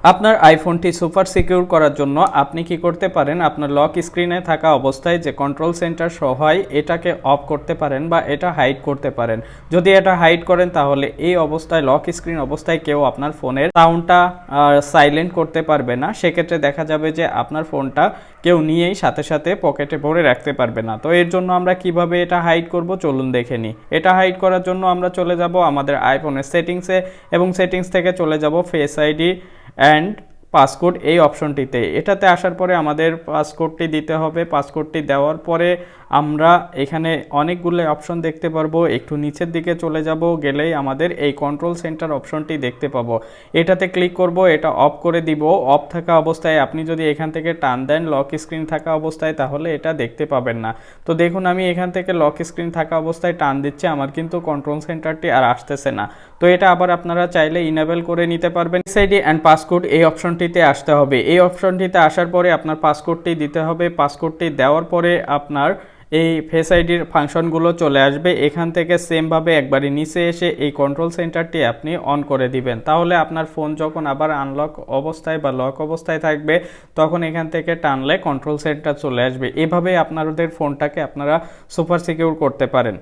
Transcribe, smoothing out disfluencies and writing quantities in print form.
আপনার আইফোনটি super secure করার জন্য আপনি কি করতে পারেন, আপনার লক স্ক্রিনে থাকা অবস্থায় যে কন্ট্রোল সেন্টার শো হয় এটাকে অফ করতে পারেন বা এটা হাইড করতে পারেন। যদি এটা হাইড করেন তাহলে এই অবস্থায় লক স্ক্রিন অবস্থায় কেউ আপনার ফোনের সাউন্ডটা সাইলেন্ট করতে পারবে না। সেক্ষেত্রে দেখা যাবে যে আপনার ফোনটা কেউ নিয়েই সাথে সাথে পকেটে ভরে রাখতে পারবে না। তো এর জন্য আমরা কিভাবে এটা হাইড করব চলুন দেখে নিই। এটা হাইড করার জন্য আমরা চলে যাব আমাদের আইফোনের সেটিংসে এবং সেটিংস থেকে চলে যাব ফেস আইডি অ্যান্ড পাসকোড এই অপশনটিতে। এটাতে আসার পরে আমাদের পাসকোডটি দিতে হবে। পাসকোডটি দেওয়ার পরে আমরা এখানে অনেকগুলো অপশন দেখতে পারবো। একটু নিচের দিকে চলে যাব, গেলেই আমাদের এই কন্ট্রোল সেন্টার অপশনটি দেখতে পাবো। এটাতে ক্লিক করব, এটা অফ করে দিব। অফ থাকা অবস্থায় আপনি যদি এখান থেকে টান দেন লক স্ক্রিন থাকা অবস্থায় তাহলে এটা দেখতে পাবেন না। তো দেখুন আমি এখান থেকে লক স্ক্রিন থাকা অবস্থায় টান দিচ্ছি, আমার কিন্তু কন্ট্রোল সেন্টারটি আর আসতেছে না। তো এটা আবার আপনারা চাইলে ইনেবল করে নিতে পারবেন। এসআইডি অ্যান্ড পাসকোড এই অপশনটিতে আসতে হবে। এই অপশনটিতে আসার পরে আপনার পাসকোডটি দিতে হবে। পাসকোডটি দেওয়ার পরে আপনার এই ফেস আইডির ফাংশনগুলো চলে আসবে। এখান থেকে সেমভাবে একবারই নিচে এসে এই কন্ট্রোল সেন্টারটি আপনি অন করে দিবেন। তাহলে আপনার ফোন যখন আবার আনলক অবস্থায় বা লক অবস্থায় থাকবে তখন এখান থেকে টানলে কন্ট্রোল সেন্টার চলে আসবে। এভাবে আপনাদের ফোনটাকে আপনারা সুপার সিকিউর করতে পারেন।